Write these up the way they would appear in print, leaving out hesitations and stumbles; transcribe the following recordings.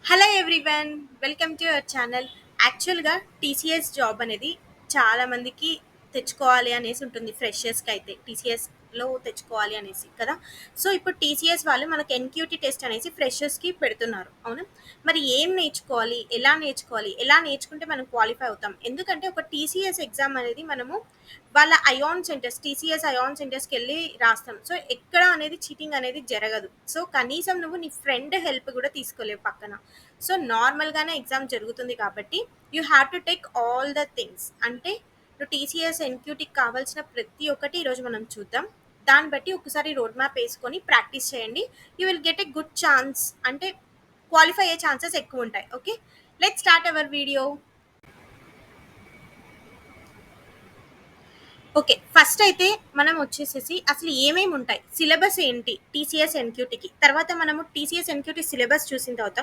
Hello everyone, welcome to your channel. యాక్చువల్గా TCS job అనేది చాలా మందికి తెచ్చుకోవాలి అనేసి ఉంటుంది. ఫ్రెషర్స్కి అయితే టీసీఎస్లో తెచ్చుకోవాలి అనేసి కదా. సో ఇప్పుడు టీసీఎస్ వాళ్ళు మనకు ఎన్క్యూటీ టెస్ట్ అనేసి ఫ్రెషర్స్కి పెడుతున్నారు, అవునా? మరి ఏం నేర్చుకోవాలి, ఎలా నేర్చుకుంటే మనం క్వాలిఫై అవుతాం? ఎందుకంటే ఒక టీసీఎస్ ఎగ్జామ్ అనేది మనము వాళ్ళ టీసీఎస్ అయాన్ సెంటర్స్కి వెళ్ళి రాస్తాం. సో ఎక్కడ అనేది చీటింగ్ అనేది జరగదు. సో కనీసం నువ్వు నీ ఫ్రెండ్ హెల్ప్ కూడా తీసుకోలేవు పక్కన. సో నార్మల్గానే ఎగ్జామ్ జరుగుతుంది కాబట్టి you have to take all the things. అంటే నువ్వు టీసీఎస్ ఎన్క్యూటీకి కావాల్సిన ప్రతి ఒక్కటి ఈరోజు మనం చూద్దాం. దాన్ని బట్టి ఒకసారి రోడ్ మ్యాప్ వేసుకొని ప్రాక్టీస్ చేయండి. You will get a good chance, అంటే క్వాలిఫై అయ్యే ఛాన్సెస్ ఎక్కువ ఉంటాయి. Okay, let start our video. Okay, first అయితే మనం వచ్చేసేసి అసలు ఏమేమి ఉంటాయి, సిలబస్ ఏంటి టీసీఎస్ ఎన్క్యూటీకి. తర్వాత మనము టీసీఎస్ ఎన్క్యూటీ సిలబస్ చూసిన తర్వాత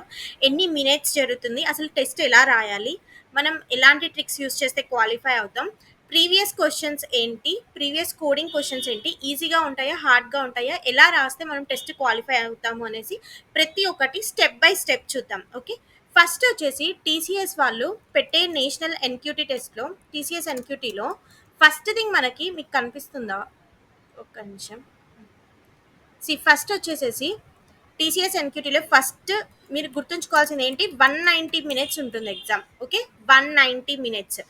ఎన్ని మినిట్స్ జరుగుతుంది, అసలు టెస్ట్ ఎలా రాయాలి, మనం ఎలాంటి ట్రిక్స్ యూస్ చేస్తే క్వాలిఫై అవుతాం, ప్రీవియస్ క్వశ్చన్స్ ఏంటి, ప్రీవియస్ కోడింగ్ క్వశ్చన్స్ ఏంటి, ఈజీగా ఉంటాయా హార్డ్గా ఉంటాయా, ఎలా రాస్తే మనం టెస్ట్ క్వాలిఫై అవుతాము అనేసి ప్రతి ఒక్కటి స్టెప్ బై స్టెప్ చూద్దాం. ఓకే, ఫస్ట్ వచ్చేసి టీసీఎస్ వాళ్ళు పెట్టే నేషనల్ ఎన్క్యూటీ టెస్ట్లో, టీసీఎస్ ఎన్క్యూటీలో ఫస్ట్ థింగ్ మనకి మీకు కనిపిస్తుందా? ఒక్క నిమిషం. ఫస్ట్ వచ్చేసేసి టీసీఎస్ ఎన్క్యూటీలో ఫస్ట్ మీరు గుర్తుంచుకోవాల్సింది ఏంటి, 190 మినిట్స్ ఉంటుంది ఎగ్జామ్. ఓకే, 190 మినిట్స్,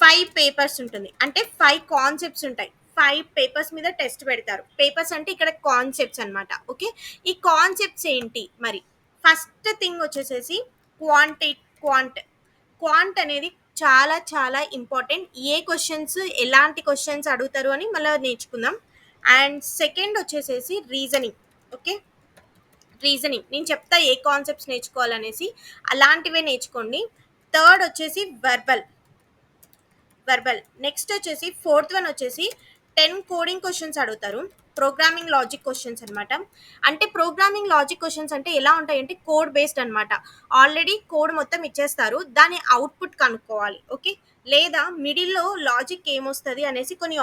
5 పేపర్స్ ఉంటుంది. అంటే 5 కాన్సెప్ట్స్ ఉంటాయి. 5 పేపర్స్ మీద టెస్ట్ పెడతారు. పేపర్స్ అంటే ఇక్కడ కాన్సెప్ట్స్ అనమాట. ఓకే, ఈ కాన్సెప్ట్స్ ఏంటి మరి? ఫస్ట్ థింగ్ వచ్చేసేసి క్వాంటి క్వాంట్ క్వాంట్ అనేది చాలా చాలా ఇంపార్టెంట్. ఏ క్వశ్చన్స్, ఎలాంటి క్వశ్చన్స్ అడుగుతారు అని మళ్ళీ నేర్చుకుందాం. అండ్ సెకండ్ వచ్చేసేసి రీజనింగ్. ఓకే, రీజనింగ్ నేను చెప్తా ఏ కాన్సెప్ట్స్ నేర్చుకోవాలనేసి, అలాంటివే నేర్చుకోండి. థర్డ్ వచ్చేసి వెర్బల్. నెక్స్ట్ వచ్చేసి ఫోర్త్ వన్ వచ్చేసి 10 కోడింగ్ క్వశ్చన్స్ అడుగుతారు. ప్రోగ్రామింగ్ లాజిక్ క్వశ్చన్స్ అనమాట. అంటే ప్రోగ్రామింగ్ లాజిక్ క్వశ్చన్స్ అంటే ఎలా ఉంటాయంటే కోడ్ బేస్డ్ అనమాట. ఆల్రెడీ కోడ్ మొత్తం ఇచ్చేస్తారు, దాని అవుట్పుట్ కనుక్కోవాలి. ఓకే, లేదా మిడిల్లో లాజిక్ ఏమొస్తుంది అనేసి కొన్ని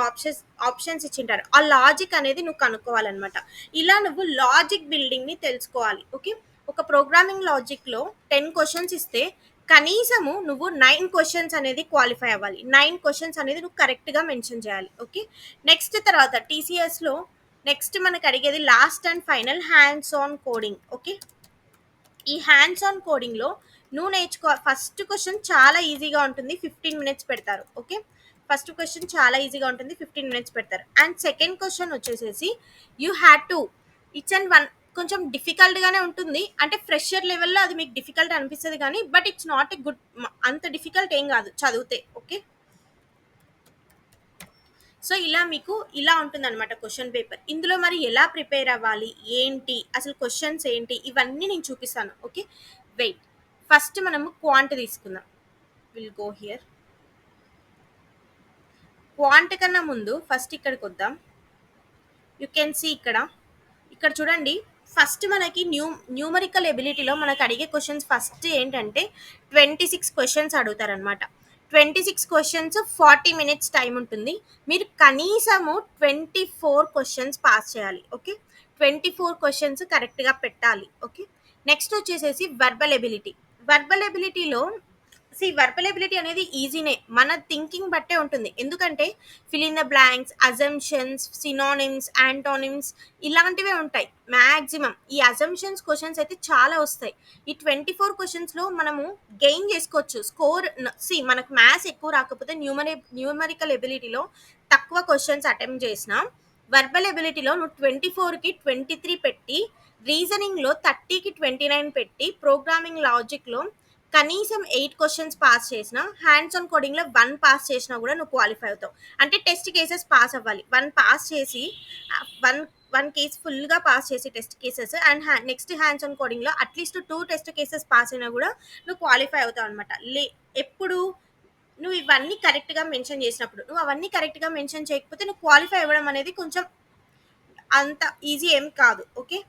ఆప్షన్స్ ఇచ్చింటారు. ఆ లాజిక్ అనేది నువ్వు కనుక్కోవాలన్నమాట. ఇలా నువ్వు లాజిక్ బిల్డింగ్ని తెలుసుకోవాలి. ఓకే, ఒక ప్రోగ్రామింగ్ లాజిక్లో 10 క్వశ్చన్స్ ఇస్తే కనీసము నువ్వు 9 క్వశ్చన్స్ అనేది క్వాలిఫై అవ్వాలి. 9 క్వశ్చన్స్ అనేది నువ్వు కరెక్ట్గా మెన్షన్ చేయాలి. ఓకే, నెక్స్ట్ తర్వాత టీసీఎస్లో నెక్స్ట్ మనకు అడిగేది last and final hands on coding. Okay, ఈ హ్యాండ్స్ ఆన్ కోడింగ్లో నువ్వు ఫస్ట్ క్వశ్చన్ చాలా ఈజీగా ఉంటుంది, 15 మినిట్స్ పెడతారు. ఓకే, ఫస్ట్ క్వశ్చన్ చాలా ఈజీగా ఉంటుంది, 15 మినిట్స్ పెడతారు. అండ్ సెకండ్ క్వశ్చన్ వచ్చేసేసి you had to it's and one, కొంచెం డిఫికల్ట్గానే ఉంటుంది. అంటే ఫ్రెషర్ లెవెల్లో అది మీకు డిఫికల్ట్ అనిపిస్తుంది కానీ but it's not a good, అంత డిఫికల్ట్ ఏం కాదు చదివితే. ఓకే, సో ఇలా మీకు ఇలా ఉంటుందన్నమాట క్వశ్చన్ పేపర్. ఇందులో మరి ఎలా ప్రిపేర్ అవ్వాలి, ఏంటి అసలు క్వశ్చన్స్ ఏంటి, ఇవన్నీ నేను చూపిస్తాను. Okay, wait. ఫస్ట్ మనము క్వాంట్ తీసుకుందాం. Will go here. క్వాంట్ కన్నా ముందు ఫస్ట్ ఇక్కడికి వద్దాం. యూ కెన్ సీ ఇక్కడ చూడండి. ఫస్ట్ మనకి న్యూమరికల్ ఎబిలిటీలో మనకు అడిగే క్వశ్చన్స్ ఫస్ట్ ఏంటంటే 26 క్వశ్చన్స్ అడుగుతారనమాట. 26 క్వశ్చన్స్, 40 మినిట్స్ టైం ఉంటుంది. మీరు కనీసము 24 క్వశ్చన్స్ పాస్ చేయాలి. ఓకే, 24 క్వశ్చన్స్ కరెక్ట్గా పెట్టాలి. ఓకే, నెక్స్ట్ వచ్చేసేసి వర్బల్ ఎబిలిటీలో వర్బల్ ఎబిలిటీ అనేది ఈజీనే, మన థింకింగ్ బట్టే ఉంటుంది. ఎందుకంటే fill in the blanks, assumptions, synonyms, antonyms ఇలాంటివే ఉంటాయి మ్యాక్సిమం. ఈ అజంప్షన్స్ క్వశ్చన్స్ అయితే చాలా వస్తాయి. ఈ 24 క్వశ్చన్స్లో మనము గెయిన్ చేసుకోవచ్చు స్కోర్. మనకు మ్యాథ్స్ ఎక్కువ రాకపోతే న్యూమరికల్ ఎబిలిటీలో తక్కువ క్వశ్చన్స్ అటెంప్ట్ చేసిన, వర్బల్ ఎబిలిటీలో నువ్వు 24కి 23 పెట్టి, రీజనింగ్లో 30కి 29 పెట్టి, ప్రోగ్రామింగ్ లాజిక్లో కనీసం 8 క్వశ్చన్స్ పాస్ చేసిన, హ్యాండ్స్ ఆన్ కోడింగ్లో 1 పాస్ చేసినా కూడా నువ్వు క్వాలిఫై అవుతావు. అంటే టెస్ట్ కేసెస్ పాస్ అవ్వాలి. 1 పాస్ చేసి, వన్ వన్ కేసు ఫుల్గా పాస్ చేసి test cases, and next hands on కోడింగ్లో అట్లీస్ట్ 2 టెస్ట్ కేసెస్ పాస్ అయినా కూడా నువ్వు క్వాలిఫై అవుతావు అనమాట. ఎప్పుడు నువ్వు ఇవన్నీ కరెక్ట్గా మెన్షన్ చేసినప్పుడు. నువ్వు అవన్నీ కరెక్ట్గా మెన్షన్ చేయకపోతే నువ్వు క్వాలిఫై అవ్వడం అనేది కొంచెం అంత ఈజీ ఏం కాదు. ఓకే,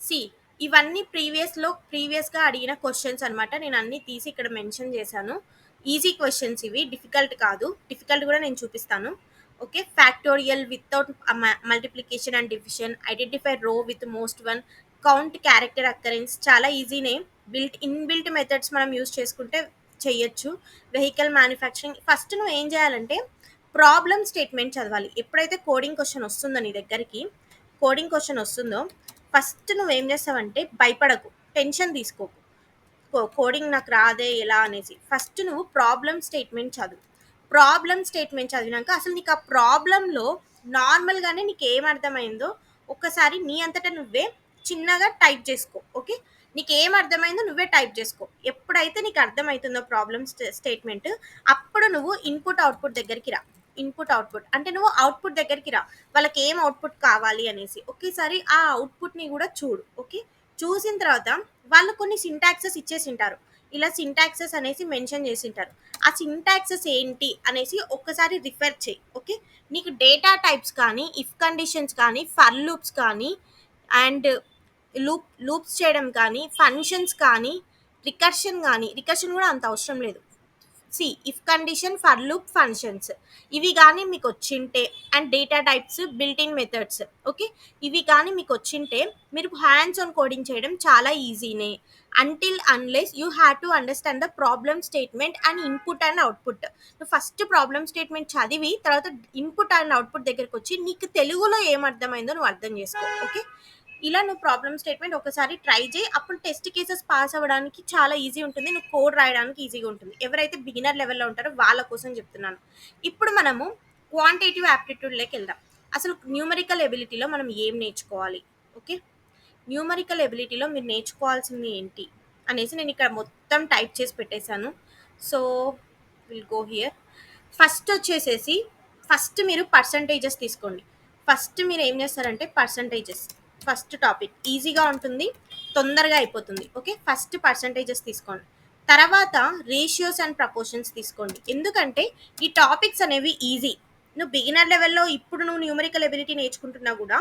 సి ఇవన్నీ ప్రీవియస్గా అడిగిన క్వశ్చన్స్ అనమాట. నేను అన్ని తీసి ఇక్కడ మెన్షన్ చేశాను. ఈజీ క్వశ్చన్స్ ఇవి, డిఫికల్ట్ కాదు. డిఫికల్ట్ కూడా నేను చూపిస్తాను. Okay, factorial without multiplication and division, identify row with most one, count character occurrence, చాలా ఈజీనే. ఇన్‌బిల్ట్ మెథడ్స్ మనం యూజ్ చేసుకుంటే చెయ్యొచ్చు. వెహికల్ మ్యానుఫ్యాక్చరింగ్ ఫస్ట్ నువ్వు ఏం చేయాలంటే ప్రాబ్లమ్ స్టేట్మెంట్ చదవాలి. ఎప్పుడైతే కోడింగ్ క్వెషన్ వస్తుందో నీ దగ్గరికి, కోడింగ్ క్వెషన్ వస్తుందో ఫస్ట్ నువ్వేం చేస్తావంటే భయపడకు, టెన్షన్ తీసుకోకు. కోడింగ్ నాకు రాదే ఎలా అనేసి ఫస్ట్ నువ్వు ప్రాబ్లమ్ స్టేట్మెంట్ చదువు. ప్రాబ్లమ్ స్టేట్మెంట్ చదివినాక అసలు నీకు ఆ ప్రాబ్లంలో నార్మల్గానే నీకు ఏం అర్థమైందో ఒక్కసారి నీ అంతటా నువ్వే చిన్నగా టైప్ చేసుకో. ఓకే, నీకు ఏం అర్థమైందో నువ్వే టైప్ చేసుకో. ఎప్పుడైతే నీకు అర్థమవుతుందో ప్రాబ్లమ్ స్టేట్మెంట్, అప్పుడు నువ్వు ఇన్పుట్ అవుట్పుట్ దగ్గరికి రా. ఇన్పుట్ అవుట్పుట్ అంటే నువ్వు అవుట్పుట్ దగ్గరికి రా, వాళ్ళకి ఏం అవుట్పుట్ కావాలి అనేసి ఒకేసారి ఆ అవుట్పుట్ని కూడా చూడు. ఓకే, చూసిన తర్వాత వాళ్ళు కొన్ని సింటాక్సెస్ ఇచ్చేసింటారు, ఇలా సింటాక్సెస్ అనేసి మెన్షన్ చేసింటారు. ఆ సింటాక్సెస్ ఏంటి అనేసి ఒక్కసారి రిఫర్ చేయి. ఓకే, నీకు డేటా టైప్స్ కానీ, ఇఫ్ కండిషన్స్ కానీ, ఫర్ లూప్స్ కానీ, అండ్ లూప్స్ చేయడం కానీ, ఫంక్షన్స్ కానీ, రికర్షన్ కూడా అంత అవసరం లేదు. If condition, for loop, functions ఇవి కానీ మీకు వచ్చింటే, and data types, built in methods. Okay, ఇవి కానీ మీకు వచ్చింటే మీరు హ్యాండ్స్ ఆన్ కోడింగ్ చేయడం చాలా ఈజీనే. Until unless you have to understand the problem statement and input and output. నువ్వు ఫస్ట్ ప్రాబ్లమ్ స్టేట్మెంట్ చదివి తర్వాత ఇన్పుట్ అండ్ అవుట్పుట్ దగ్గరికి వచ్చి నీకు తెలుగులో ఏం అర్థమైందో నువ్వు అర్థం చేసుకో. ఓకే, ఇలా నువ్వు ప్రాబ్లమ్ స్టేట్మెంట్ ఒకసారి ట్రై చేయి, అప్పుడు టెస్ట్ కేసెస్ పాస్ అవ్వడానికి చాలా ఈజీ ఉంటుంది, నువ్వు కోడ్ రాయడానికి ఈజీగా ఉంటుంది. ఎవరైతే బిగినర్ లెవెల్లో ఉంటారో వాళ్ళ కోసం చెప్తున్నాను. ఇప్పుడు మనము క్వాంటిటేటివ్ యాప్టిట్యూడ్లోకి వెళ్దాం. అసలు న్యూమరికల్ ఎబిలిటీలో మనం ఏం నేర్చుకోవాలి? ఓకే, న్యూమరికల్ ఎబిలిటీలో మీరు నేర్చుకోవాల్సింది ఏంటి అనేసి నేను ఇక్కడ మొత్తం టైప్ చేసి పెట్టేశాను. So will go here. First వచ్చేసేసి ఫస్ట్ మీరు పర్సంటేజెస్ తీసుకోండి. ఫస్ట్ మీరు ఏం చేస్తారంటే పర్సంటేజెస్, ఫస్ట్ టాపిక్ ఈజీగా ఉంటుంది, తొందరగా అయిపోతుంది. ఓకే, ఫస్ట్ పర్సంటేజెస్ తీసుకోండి. తర్వాత రేషియోస్ అండ్ ప్రపోర్షన్స్ తీసుకోండి. ఎందుకంటే ఈ టాపిక్స్ అనేవి ఈజీ. నువ్వు బిగినర్ లెవెల్లో ఇప్పుడు నువ్వు న్యూమరికల్ ఎబిలిటీ నేర్చుకుంటున్నా కూడా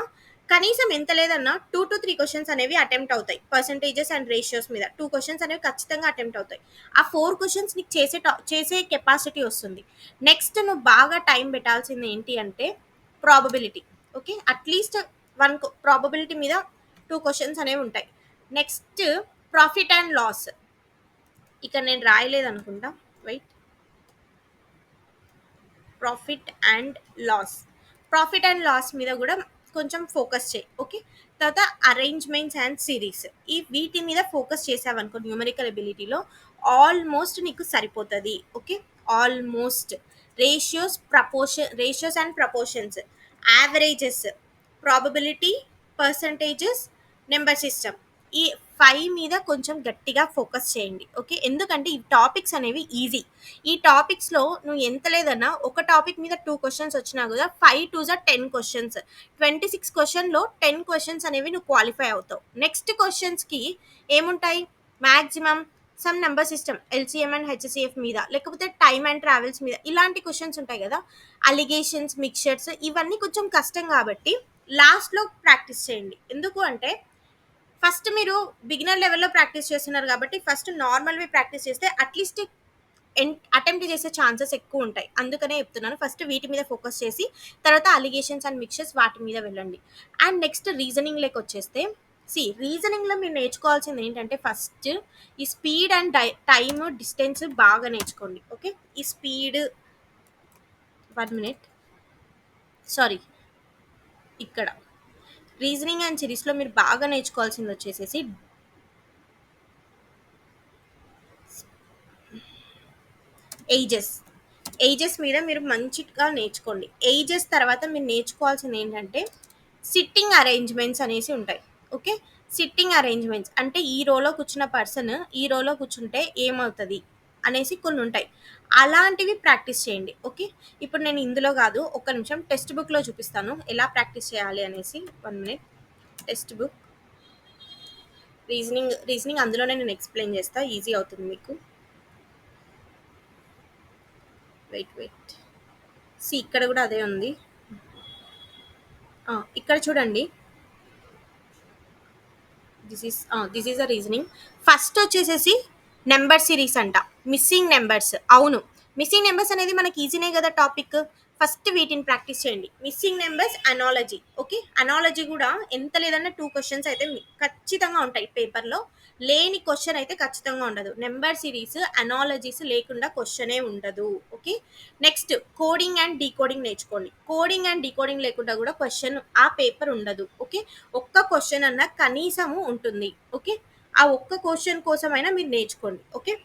కనీసం ఎంత లేదన్నా 2 to 3 క్వశ్చన్స్ అనేవి అటెంప్ట్ అవుతాయి. పర్సంటేజెస్ అండ్ రేషియోస్ మీద 2 క్వశ్చన్స్ అనేవి ఖచ్చితంగా అటెంప్ట్ అవుతాయి. ఆ 4 క్వశ్చన్స్ నీకు చేసే కెపాసిటీ వస్తుంది. నెక్స్ట్ నువ్వు బాగా టైం పెట్టాల్సింది ఏంటి అంటే ప్రాబబిలిటీ. ఓకే, అట్లీస్ట్ 1 ప్రాబబిలిటీ మీద 2 క్వశ్చన్స్ అనేవి ఉంటాయి. Next profit and loss. ఇక్కడ నేను రాయలేదు అనుకుంటా, wait. Profit and loss, profit and loss మీద కూడా కొంచెం ఫోకస్ చేయి. ఓకే, తర్వాత అరేంజ్మెంట్స్ అండ్ సిరీస్, ఈ వీటి మీద ఫోకస్ చేసావనుకో న్యూమరికల్ ఎబిలిటీలో ఆల్మోస్ట్ నీకు సరిపోతుంది. Okay, almost. Ratios and proportions, averages, probability, percentages, number system, ఈ 5 మీద కొంచెం గట్టిగా ఫోకస్ చేయండి. ఓకే, ఎందుకంటే ఈ టాపిక్స్ అనేవి ఈజీ. ఈ టాపిక్స్లో నువ్వు ఎంత లేదన్నా ఒక టాపిక్ మీద 2 క్వశ్చన్స్ వచ్చినా కూడా 5 2 10 క్వశ్చన్స్, 26 క్వశ్చన్లో 10 క్వశ్చన్స్ అనేవి నువ్వు క్వాలిఫై అవుతావు. నెక్స్ట్ క్వశ్చన్స్కి ఏముంటాయి? Maximum some number system, LCM and HCF మీద, లేకపోతే టైమ్ అండ్ ట్రావెల్స్ మీద, ఇలాంటి క్వశ్చన్స్ ఉంటాయి కదా, అలిగేషన్స్, మిక్చర్స్, ఇవన్నీ కొంచెం కష్టం కాబట్టి లాస్ట్లో ప్రాక్టీస్ చేయండి. ఎందుకు అంటే ఫస్ట్ మీరు బిగినర్ లెవెల్లో ప్రాక్టీస్ చేస్తున్నారు కాబట్టి ఫస్ట్ నార్మల్వి ప్రాక్టీస్ చేస్తే అట్లీస్ట్ అటెంప్ట్ చేసే ఛాన్సెస్ ఎక్కువ ఉంటాయి. అందుకనే చెప్తున్నాను, ఫస్ట్ వీటి మీద ఫోకస్ చేసి తర్వాత అలిగేషన్స్ అండ్ మిక్చర్స్ వాటి మీద వెళ్ళండి. అండ్ నెక్స్ట్ రీజనింగ్లోకి వచ్చేస్తే రీజనింగ్లో మీరు నేర్చుకోవాల్సింది ఏంటంటే ఫస్ట్ ఈ స్పీడ్ అండ్ టైమ్ డిస్టెన్స్ బాగా నేర్చుకోండి. ఓకే, ఈ స్పీడ్ 1 minute, సారీ, ఇక్కడ రీజనింగ్ అండ్ సిరీస్లో మీరు బాగా నేర్చుకోవాల్సింది వచ్చేసేసి ఏజెస్ మీద మీరు మంచిగా నేర్చుకోండి. ఏజెస్ తర్వాత మీరు నేర్చుకోవాల్సింది ఏంటంటే సిట్టింగ్ అరేంజ్మెంట్స్ అనేసి ఉంటాయి. ఓకే, సిట్టింగ్ అరేంజ్మెంట్స్ అంటే ఈ రోలో కూర్చున్న పర్సన్ ఈ రోలో కూర్చుంటే ఏమవుతుంది అనేసి కొన్ని ఉంటాయి, అలాంటివి ప్రాక్టీస్ చేయండి. ఓకే, ఇప్పుడు నేను ఇందులో కాదు, ఒక్క నిమిషం టెక్స్ట్ బుక్లో చూపిస్తాను ఎలా ప్రాక్టీస్ చేయాలి అనేసి. 1 minute. టెక్స్ట్ బుక్ రీజనింగ్ అందులోనే నేను ఎక్స్ప్లెయిన్ చేస్తా, ఈజీ అవుతుంది మీకు. వెయిట్, ఇక్కడ కూడా అదే ఉంది. ఇక్కడ చూడండి, this is a reasoning. First వచ్చేసేసి నెంబర్ సిరీస్ అంట, మిస్సింగ్ నెంబర్స్. అవును, మిస్సింగ్ నెంబర్స్ అనేది మనకి ఈజీనే కదా టాపిక్. ఫస్ట్ వీటిని ప్రాక్టీస్ చేయండి. Missing numbers, analogy. Okay, analogy కూడా ఎంత లేదన్నా 2 క్వశ్చన్స్ అయితే ఖచ్చితంగా ఉంటాయి పేపర్లో. లేని క్వెషన్ అయితే ఖచ్చితంగా ఉండదు. నంబర్ సిరీస్, అనాలజీస్ లేకుండా క్వెషనే ఉండదు. Okay. Next coding and decoding నేర్చుకోండి. కోడింగ్ అండ్ డీకోడింగ్ లేకుండా కూడా క్వెషన్ ఆ పేపర్ ఉండదు. ఓకే. ఒక్క క్వెషన్ అన్నా కనీసము ఉంటుంది. ఓకే. ఆ ఒక్క క్వెషన్ కోసమైనా మీరు నేర్చుకోండి. Okay.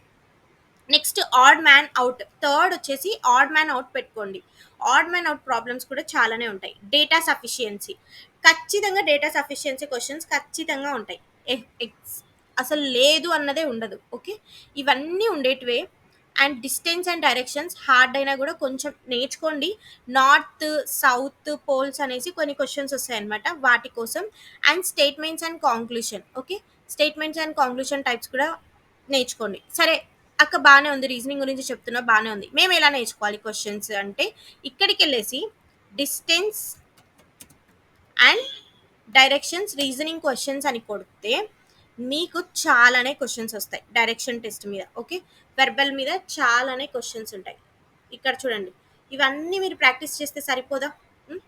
Next odd man out. Third వచ్చేసి ఆడ్ మ్యాన్ అవుట్ పెట్టుకోండి. ఆడ్ మ్యాన్ అవుట్ ప్రాబ్లమ్స్ కూడా చాలానే ఉంటాయి. డేటా సఫిషియన్సీ, ఖచ్చితంగా డేటా సఫిషియన్సీ క్వశ్చన్స్ ఖచ్చితంగా ఉంటాయి. అసలు లేదు అన్నదే ఉండదు. ఓకే. ఇవన్నీ ఉండేటివే. And distance and directions hard అయినా కూడా కొంచెం నేర్చుకోండి. నార్త్ సౌత్ పోల్స్ అనేసి కొన్ని క్వశ్చన్స్ వస్తాయి అనమాట వాటి కోసం. And statements and conclusion. Okay. Statements and conclusion types కూడా నేర్చుకోండి. సరే అక్క బానే ఉంది. రీజనింగ్ గురించి చెప్తున్నా బానే ఉంది. మేము ఎలా నేర్చుకోవాలి క్వెషన్స్ అంటే, ఇక్కడికెళ్ళేసి distance and directions reasoning questions అని కొడితే మీకు చాలానే క్వెషన్స్ వస్తాయి డైరెక్షన్ టెస్ట్ మీద. ఓకే. వెర్బల్ మీద చాలానే క్వెషన్స్ ఉంటాయి. ఇక్కడ చూడండి. ఇవన్నీ మీరు ప్రాక్టీస్ చేస్తే సరిపోదా? ఉం?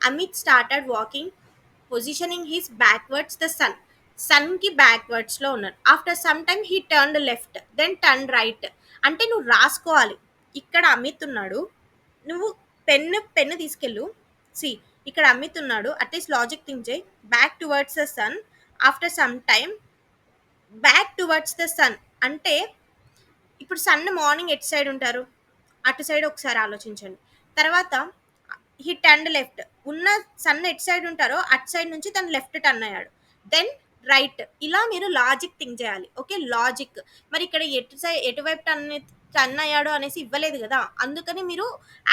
Amit started walking positioning his backwards the sun. Sun కి బ్యాక్వర్డ్స్ లో ఉన్నాడు. After some time he turn left then turn right. అంటే నువ్వు రాసుకోవాలి. ఇక్కడ అమిత్ ఉన్నాడు. నువ్వు పెన్ను తీసుకెళ్ళు. సి, ఇక్కడ అమిత్ ఉన్నాడు. అట్లీస్ట్ లాజిక్ థింక్ చేయి. Back towards the sun. After some time back towards the sun అంటే ఇప్పుడు సన్ మార్నింగ్ ఎటు సైడ్ ఉంటారు? అటు సైడ్ ఒకసారి ఆలోచించండి. తర్వాత హిట్ అండ్ లెఫ్ట్ ఉన్న సన్ ఎటు సైడ్ ఉంటారో అటు సైడ్ నుంచి తను లెఫ్ట్ టర్న్ అయ్యాడు. Then right. ఇలా మీరు లాజిక్ థింక్ చేయాలి. ఓకే. లాజిక్. మరి ఇక్కడ ఎటువైపు టర్న్ అయ్యాడు అనేసి ఇవ్వలేదు కదా, అందుకని మీరు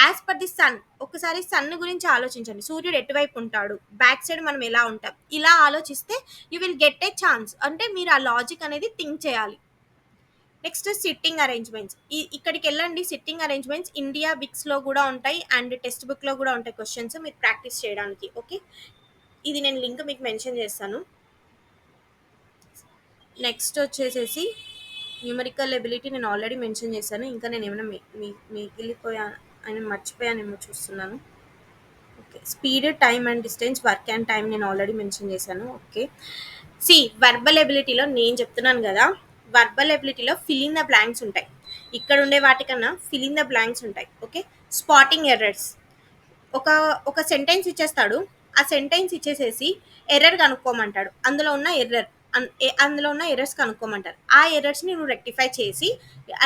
యాజ్ పర్ ది సన్ ఒకసారి సన్ గురించి ఆలోచించండి. సూర్యుడు ఎటువైపు ఉంటాడు, బ్యాక్ సైడ్ మనం ఎలా ఉంటాం, ఇలా ఆలోచిస్తే you will get a chance. అంటే మీరు ఆ లాజిక్ అనేది థింక్ చేయాలి. Next sitting arrangements. ఇక్కడికి వెళ్ళండి. సిట్టింగ్ అరేంజ్మెంట్స్ ఇండియా బిక్స్ లో కూడా ఉంటాయి అండ్ టెక్స్ట్ బుక్ లో కూడా ఉంటాయి క్వశ్చన్స్ మీరు ప్రాక్టీస్ చేయడానికి. ఓకే. ఇది నేను లింక్ మీకు మెన్షన్ చేస్తాను. నెక్స్ట్ వచ్చేసేసి న్యూమరికల్ ఎబిలిటీ నేను ఆల్రెడీ మెన్షన్ చేశాను. ఇంకా నేను ఏమైనా మిగిలిపోయా అని మర్చిపోయానేమో చూస్తున్నాను. Okay. Speed, time and distance, work and time నేను ఆల్రెడీ మెన్షన్ చేశాను. ఓకే. సి, వర్బల్ ఎబిలిటీలో నేను చెప్తున్నాను కదా, వర్బల్ ఎబిలిటీలో ఫిల్ ఇన్ ద బ్లాంక్స్ ఉంటాయి. ఇక్కడ ఉండే వాటికన్నా ఫిల్ ఇన్ ద బ్లాంక్స్ ఉంటాయి. ఓకే. Spotting errors. ఒక ఒక సెంటెన్స్ ఇచ్చేస్తాడు. ఆ సెంటెన్స్ ఇచ్చేసేసి ఎర్రర్ కనుక్కోమంటాడు. అందులో ఉన్న ఎర్రర్స్ కనుక్కోమంటారు. ఆ ఎర్రర్స్ని నువ్వు రెక్టిఫై చేసి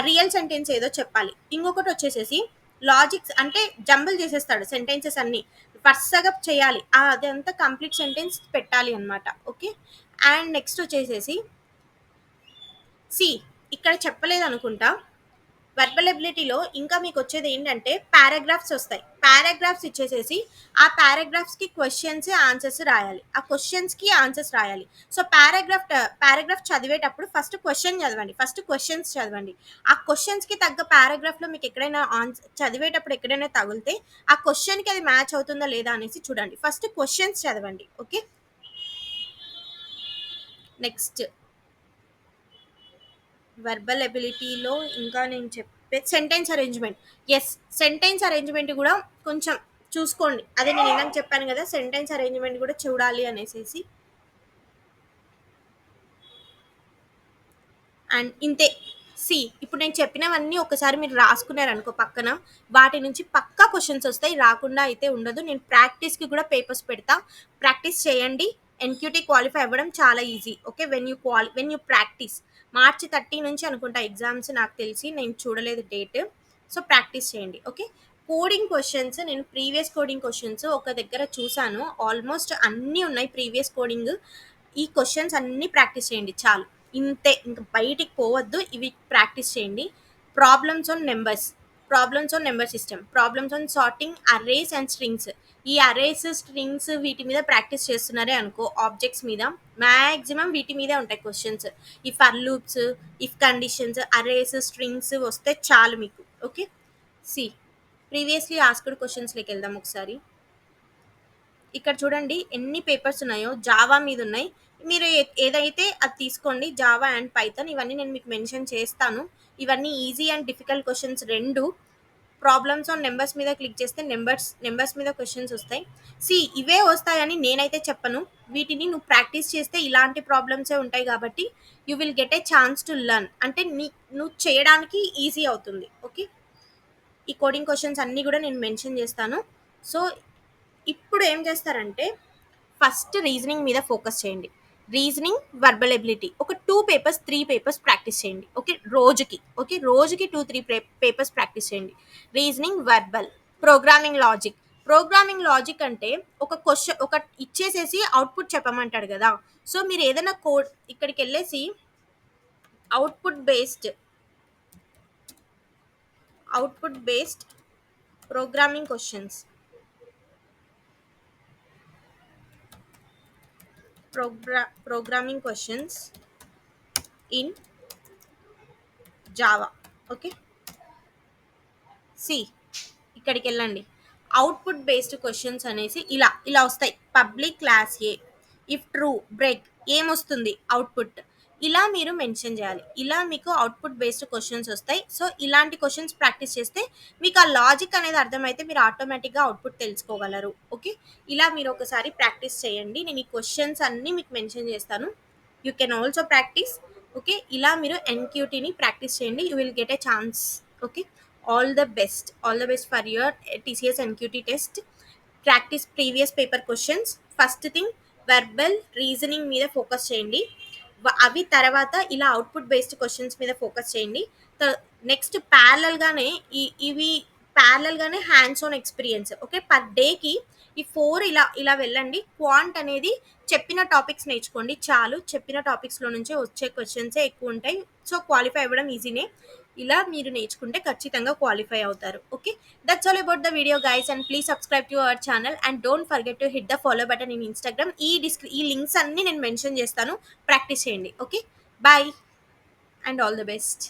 రియల్ సెంటెన్స్ ఏదో చెప్పాలి. ఇంకొకటి వచ్చేసేసి లాజిక్స్ అంటే జంబుల్ చేసేస్తాడు సెంటెన్సెస్ అన్ని వరుసగా చేయాలి. అదంతా కంప్లీట్ సెంటెన్స్ పెట్టాలి అనమాట. ఓకే. అండ్ నెక్స్ట్ వచ్చేసేసి సి, ఇక్కడ చెప్పలేదు అనుకుంటా. వర్బల్ ఎబిలిటీలో ఇంకా మీకు వచ్చేది ఏంటంటే పారాగ్రాఫ్స్ వస్తాయి. పారాగ్రాఫ్స్ ఇచ్చేసేసి ఆ పారాగ్రాఫ్స్కి క్వశ్చన్స్ ఆన్సర్స్ రాయాలి. ఆ క్వశ్చన్స్కి ఆన్సర్స్ రాయాలి. సో పారాగ్రాఫ్ చదివేటప్పుడు ఫస్ట్ క్వశ్చన్ చదవండి, ఫస్ట్ క్వశ్చన్స్ చదవండి. ఆ క్వశ్చన్స్కి తగ్గ పారాగ్రాఫ్లో మీకు ఎక్కడైనా చదివేటప్పుడు ఎక్కడైనా తగిలితే ఆ క్వశ్చన్కి అది మ్యాచ్ అవుతుందా లేదా అనేసి చూడండి. ఫస్ట్ క్వశ్చన్స్ చదవండి. ఓకే. నెక్స్ట్ వర్బల్ ఎబిలిటీలో ఇంకా నేను చెప్పే sentence arrangement. Yes, sentence arrangement కూడా కొంచెం చూసుకోండి. అదే నేను ఇందాక చెప్పాను కదా, సెంటెన్స్ అరేంజ్మెంట్ కూడా చూడాలి అనేసి. అండ్ ఇంతే. సి, ఇప్పుడు నేను చెప్పినవన్నీ ఒకసారి మీరు రాసుకున్నారనుకో పక్కన, వాటి నుంచి పక్కా క్వశ్చన్స్ వస్తాయి. రాకుండా అయితే ఉండదు. నేను ప్రాక్టీస్కి కూడా పేపర్స్ పెడతా. ప్రాక్టీస్ చేయండి. ఎన్క్యూటీ క్వాలిఫై అవ్వడం చాలా easy. Okay. When you practice. March 30 నుంచి అనుకుంటా ఎగ్జామ్స్ నాకు తెలిసి, నేను చూడలేదు డేట్. సో ప్రాక్టీస్ చేయండి. ఓకే. కోడింగ్ క్వశ్చన్స్ నేను ప్రీవియస్ కోడింగ్ క్వశ్చన్స్ ఒక దగ్గర చూసాను. ఆల్మోస్ట్ అన్నీ ఉన్నాయి ప్రీవియస్ కోడింగ్. ఈ క్వశ్చన్స్ అన్నీ ప్రాక్టీస్ చేయండి చాలు. ఇంతే, ఇంక బయటికి పోవద్దు. ఇవి ప్రాక్టీస్ చేయండి. Problems on numbers, problems on number system, problems on sorting, arrays and strings. ఈ అరేస్ స్ట్రింగ్స్ వీటి మీద ప్రాక్టీస్ చేస్తున్నారే అనుకో, ఆబ్జెక్ట్స్ మీద మ్యాక్సిమం వీటి మీదే ఉంటాయి క్వశ్చన్స్. ఈ for loops, if conditions, arrays, strings వస్తే చాలు మీకు. ఓకే. సి, ప్రీవియస్లీ ఆస్క్డ్ క్వశ్చన్స్లోకి వెళ్దాం ఒకసారి. ఇక్కడ చూడండి ఎన్ని పేపర్స్ ఉన్నాయో. జావా మీద ఉన్నాయి. మీరు ఏదైతే అది తీసుకోండి. జావా అండ్ పైథాన్ ఇవన్నీ నేను మీకు మెన్షన్ చేస్తాను. ఇవన్నీ ఈజీ అండ్ డిఫికల్ట్ క్వశ్చన్స్ రెండు. ప్రాబ్లమ్స్ ఆన్ నెంబర్స్ మీద క్లిక్ చేస్తే నెంబర్స్ మీద క్వశ్చన్స్ వస్తాయి. ఇవే వస్తాయని నేనైతే చెప్పను. వీటిని నువ్వు ప్రాక్టీస్ చేస్తే ఇలాంటి ప్రాబ్లమ్సే ఉంటాయి కాబట్టి you will get a chance to learn. అంటే నువ్వు చేయడానికి ఈజీ అవుతుంది. ఓకే, ఈ కోడింగ్ క్వశ్చన్స్ అన్నీ కూడా నేను మెన్షన్ చేస్తాను. సో ఇప్పుడు ఏం చేస్తారంటే ఫస్ట్ రీజనింగ్ మీద ఫోకస్ చేయండి. రీజనింగ్, వర్బల్ ఎబిలిటీ ఒక 2 పేపర్స్ 3 పేపర్స్ ప్రాక్టీస్ చేయండి. ఓకే రోజుకి 2-3 పేపర్స్ ప్రాక్టీస్ చేయండి. రీజనింగ్, వర్బల్, ప్రోగ్రామింగ్ లాజిక్ అంటే ఒక క్వశ్చన్ ఒక ఇచ్చేసేసి అవుట్పుట్ చెప్పమంటాడు కదా. సో మీరు ఏదైనా కోడ్ ఇక్కడికి వెళ్ళేసి output based programming questions programming questions in Java. Okay, see ఇక్కడికి వెళ్ళండి. అవుట్పుట్ బేస్డ్ క్వశ్చన్స్ అనేసి ఇలా ఇలా వస్తాయి. Public class A, if true break, ఏమొస్తుంది అవుట్పుట్, ఇలా మీరు మెన్షన్ చేయాలి. ఇలా మీకు అవుట్పుట్ బేస్డ్ క్వశ్చన్స్ వస్తాయి. సో ఇలాంటి క్వశ్చన్స్ ప్రాక్టీస్ చేస్తే మీకు ఆ లాజిక్ అనేది అర్థమైతే మీరు ఆటోమేటిక్గా అవుట్పుట్ తెలుసుకోగలరు. ఓకే, ఇలా మీరు ఒకసారి ప్రాక్టీస్ చేయండి. నేను ఈ క్వశ్చన్స్ అన్నీ మీకు మెన్షన్ చేస్తాను. You can also practice. Okay, ఇలా మీరు ఎన్క్యూటీని ప్రాక్టీస్ చేయండి. You will get a chance. Okay, all the best for your TCS NQT test. Practice previous paper questions. First thing verbal reasoning మీద ఫోకస్ చేయండి. అవి తర్వాత ఇలా అవుట్పుట్ బేస్డ్ క్వశ్చన్స్ మీద ఫోకస్ చేయండి. నెక్స్ట్ ఇవి ప్యారలల్గానే hands on experience. Okay, per డేకి ఈ 4 ఇలా వెళ్ళండి. క్వాంట్ అనేది చెప్పిన టాపిక్స్ నేర్చుకోండి చాలు. చెప్పిన టాపిక్స్లో నుంచే వచ్చే క్వశ్చన్సే ఎక్కువ ఉంటాయి. సో క్వాలిఫై అవ్వడం ఈజీనే. ఇలా మీరు నేర్చుకుంటే ఖచ్చితంగా క్వాలిఫై అవుతారు. Okay, that's all about the video guys, and please subscribe to our channel and don't forget to hit the follow button in Instagram. ఈ లింక్స్ అన్ని నేను మెన్షన్ చేస్తాను. ప్రాక్టీస్ చేయండి. Okay, bye and all the best.